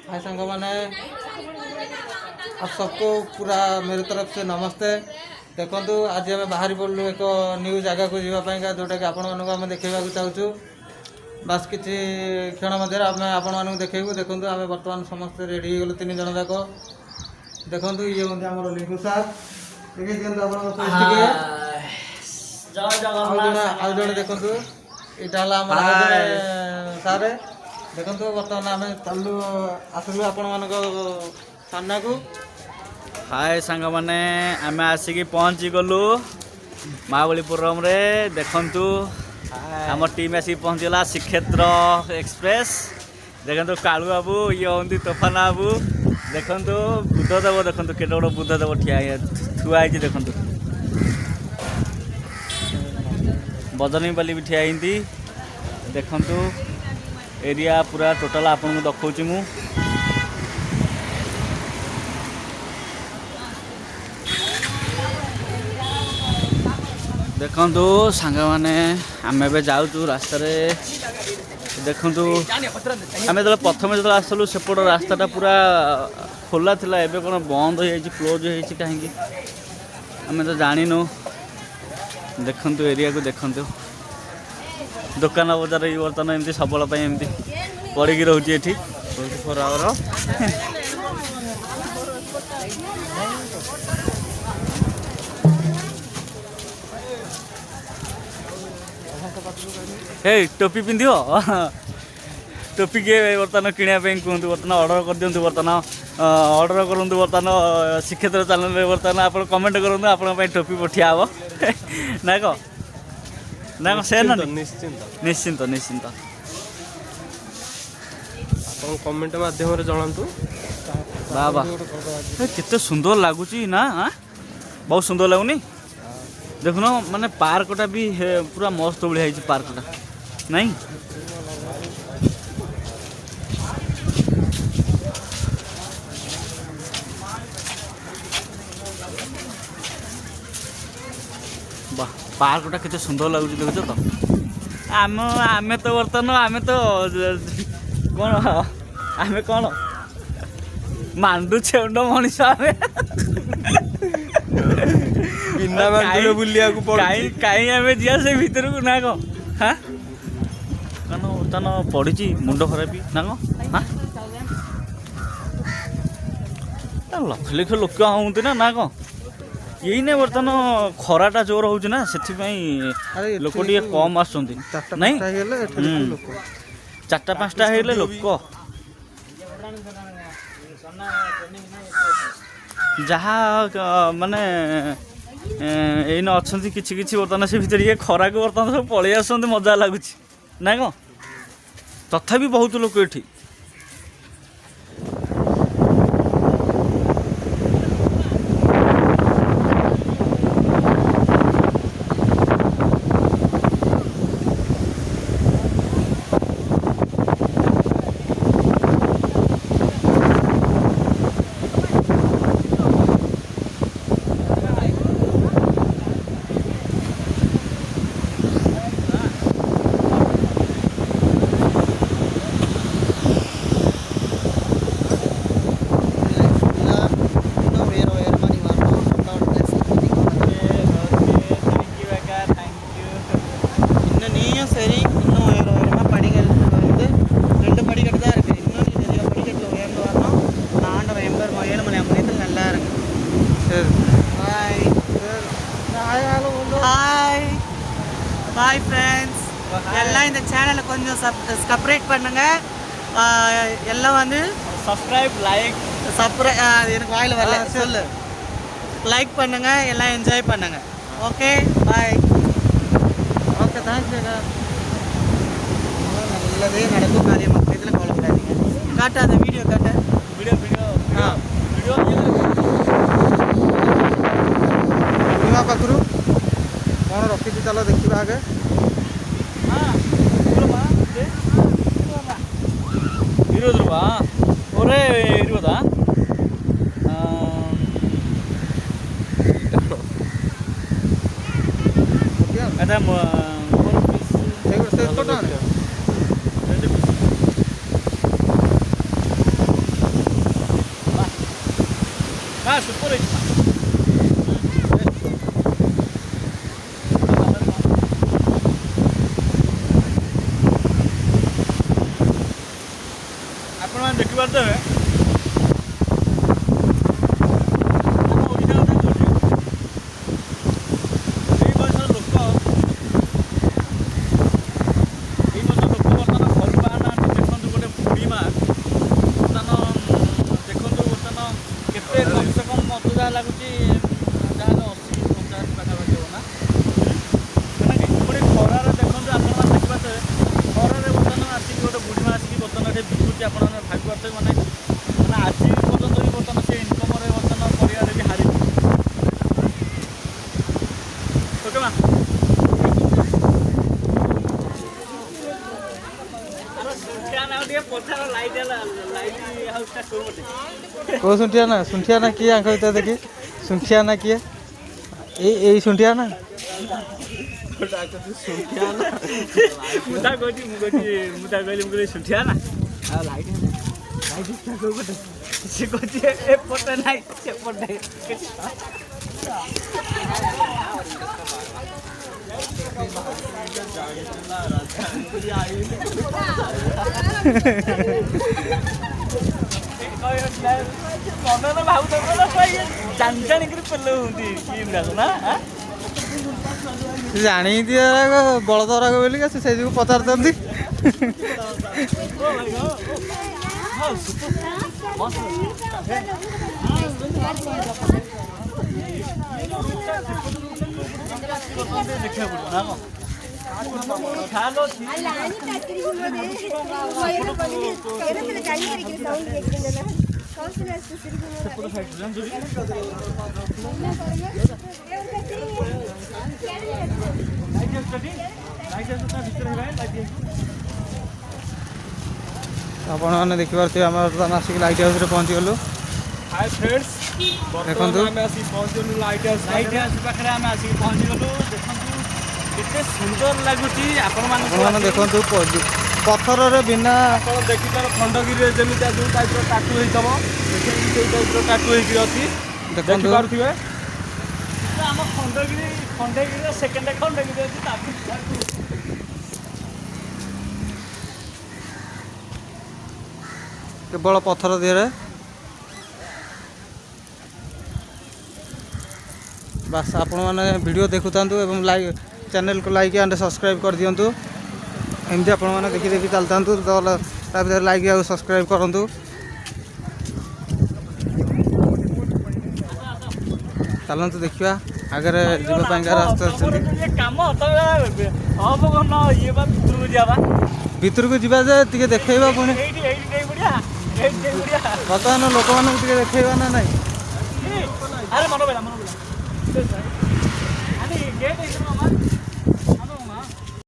हाय संग माने आप सबको पूरा मेरे तरफ से नमस्ते। देखो आज आम बाहरी पड़लु एक न्यू जगह को जावाई जोटा कि आपण मानक आम देखा चाहूँ बास किसी क्षण मध्य आम आपण मानक देखू। देखो आम बर्तमान समस्त रेडी हो गलु 3 जन जाक। देखो ये हूँ आम लिंगू सार देखिए जड़े देखो यहाँ सारे देखो बर्तमान आम चलू आसलु आपण मान सामना को। हाय सांग मैंने आम आसिक पहुँची गलु महाबलीपुरम रे। देखंतु आम टीम आसिक पहुँचला श्रीक्षेत्र एक्सप्रेस। देखंतु कालू बाबू ये हूँ तोफान बाबू। देखंतु बुद्धदेव देखंतु केटे बड़ बुद्धदेव ठिया थुआ है। देखंतु बजरंगी बाली भी ठिया हिंदी। देखंतु एरिया पूरा टोटाल आपन को देखौची मु। देखंतु सांग माने आम ए जाऊँ रास्ता रे। देखंतु आम जो प्रथम जो आसलु सेपट रास्ताटा पूरा खोला थिला एबे कोन बंद हो जाइए क्लोज हो जाइए कहीं आम तो जानिनु। देखंतु एरिया को देखंतु दुकान बजार ये बर्तमान एमती सबल एमती पड़ी रोचे ये 24 आवर। हे टोपी पिंध टोपी के बर्तमान किनापी कहतु बर्तमान ऑर्डर कर दिंतु। बर्तमान ऑर्डर करूँ बर्तमान श्रीक्षेत्र चैनल बर्तमान आप कमेंट करूँ आप टोपी पठिया हम ना कह ना से ना निश्चिंत निश्चिंत निश्चिंत आप कमेंट माध्यम जनातु। बाबा केते सुंदर लगुच ना बहुत सुंदर लगुनि। देखुन माने पार्कटा भी पूरा मस्त भाई पार्कटा नहीं। वाह पार्कटा केते सुंदर लगुच देखो तो। आम आम तो बर्तमान आम तो कौन आम कौन मांडू छेउंड मनीष आम बिना मांडू बुलिया को पड़ी कहीं आम जा से भीतर को ना कौन हाँ कौन बर्तमान पड़ी मुंड खराब ना कौन हाँ लक्ष लक्ष लोक हूँ ना कौन यही नहीं बर्तमान खराटा जोर हो ना से लोक टे कम आसुँच नहीं 4-5टा हेले लोक जहाँ माने एन अच्छा किसी किसी बर्तमान से भीतर ये खरा को बर्तमान सब पलि आस मजा लगुच ना कौन तथापि बहुत लोक ये हाय फ्रेंड्स எல்லாம் இந்த சேனலை கொஞ்சம் சப்ஸ்கிரைப் பண்ணுங்க எல்லாம் வந்து सब्सक्राइब लाइक எனக்கு வாயில வரல சொல்லு லைக் பண்ணுங்க எல்லாம் என்ஜாய் பண்ணுங்க ஓகே பை ओके थैंक्स நல்லதே நடக்கும் காரியம் இதில் கவலைப்படாதீங்க காட்ட அந்த வீடியோ காட்ட वीडियो वीडियो हाँ वीडियो बीमा पाखु कौन रखी चलो देखा आगे। ₹20 ஒரே 20 ada ସୁପର ହେଇଛି। ଆପଣମାନେ ଦେଖିପାରୁଥିବେ ଆମ ଓଡ଼ିଶା କଥା କହୁଛି, ଏଇ ବୟସର ଲୋକ ବର୍ତ୍ତମାନ ଘରୁ ବାହାରୁନାହାନ୍ତି। ଦେଖନ୍ତୁ ଗୋଟେ ବୁଢ଼ୀ ମା ବର୍ତ୍ତମାନ ଦେଖନ୍ତୁ ବର୍ତ୍ତମାନ କେତେ କମସେ କମ୍ ମତେ ଯାହା ଲାଗୁଛି ଯାହାହେଲେ 80-50 ପାଖାପାଖି ହେବ ନା। ପୁଣି ଖରାରେ ଦେଖନ୍ତୁ ଆପଣମାନେ ଦେଖିପାରୁଥିବେ ଖରାରେ ବର୍ତ୍ତମାନ ଆସିକି ଗୋଟେ ବୁଢ଼ୀ ମା ଆସିକି ବର୍ତ୍ତମାନ ଏଠି ବିକୁଛି। ଆପଣମାନେ ଭାବିପାରୁଥିବେ ମାନେ ଆଜି ପର୍ଯ୍ୟନ୍ତ ବି ବର୍ତ୍ତମାନ ସେ ଇନକମ୍ରେ ବର୍ତ୍ତମାନ ପରିବାରରେ ବି ହାରିଛି। ଓକେ ମା କୋଉ ଶୁଣ୍ଠିଆ ନା କିଏ ଆଙ୍କ ଭିତରେ ଦେଖି ଶୁଣ୍ଠିଆ ନା କିଏ ଏଇ ଶୁଣ୍ଠିଆ ନା ଶୁଣ୍ଠିଆ ନା ଆଉ ଲାଇଟ୍ ସେ କହୁଛି ଏପଟେ ନାହିଁ ସେପଟେ ଜାଣିକିରି ପେଲ ହୁଅନ୍ତି ନା ଜାଣିକି ବଳଦ ରାଗ ବୋଲି ସେ ସେଇ ଯୋଗୁଁ ପଚାରୁଛନ୍ତି। ଦେଖିବାକୁ ପଡ଼ିବ ଆପଣମାନେ ଦେଖିପାରୁଥିବେ ଆମେ ବର୍ତ୍ତମାନ ଆସିକି ଲାଇଟ୍ ହାଉସ୍ରେ ପହଞ୍ଚିଗଲୁ। ହାଇ ଫ୍ରେଣ୍ଡସ୍, ଦେଖନ୍ତୁ ଆମେ ଆସିକି ପହଞ୍ଚିଗଲୁ ଲାଇଟ୍ ହାଉସ୍ ପାଖରେ ଆମେ ଆସିକି ପହଞ୍ଚିଗଲୁ। ଦେଖନ୍ତୁ କେତେ ସୁନ୍ଦର ଲାଗୁଛି ଆପଣମାନେ ଦେଖନ୍ତୁ ପଥରରେ ବିନା ଆପଣ ଦେଖିପାର ଖଣ୍ଡଗିରିରେ ଯେମିତିଆ ଯେଉଁ ଟାଇପ୍ର ଟାଟୁ ହେଇଥିବ ସେଇ ଟାଇପ୍ର ଟାଟୁ ହେଇକି ଅଛି ଦେଖନ୍ତୁ। ଦେଖିପାରୁଥିବେ। ଆମ ଖଣ୍ଡଗିରିର ସେକେଣ୍ଡ ଖଣ୍ଡଗିରି ଅଛି ତାକୁ କେବଳ ପଥର ଦେହରେ ବାସ୍ ଆପଣମାନେ ଭିଡ଼ିଓ ଦେଖୁଥାନ୍ତୁ ଏବଂ ଚ୍ୟାନେଲକୁ ଲାଇକ୍ ଆଣ୍ଡ ସବସ୍କ୍ରାଇବ୍ କରିଦିଅନ୍ତୁ। ଏମିତି ଆପଣମାନେ ଦେଖି ଚାଲିଥାନ୍ତୁ ତ ତା ଭିତରେ ଲାଇକ୍ ଆଉ ସବସ୍କ୍ରାଇବ୍ କରନ୍ତୁ। ଚାଲନ୍ତୁ ଦେଖିବା ଆଗରେ ଯିବା ପାଇଁକା ରାସ୍ତା ଅଛନ୍ତି। ଭିତରକୁ ଯିବା ଯେ ଟିକେ ଦେଖେଇବା ପୁଣି ବର୍ତ୍ତମାନ ଲୋକମାନଙ୍କୁ ଟିକେ ଦେଖେଇବା ନା ନାହିଁ। ଆରେ ମନ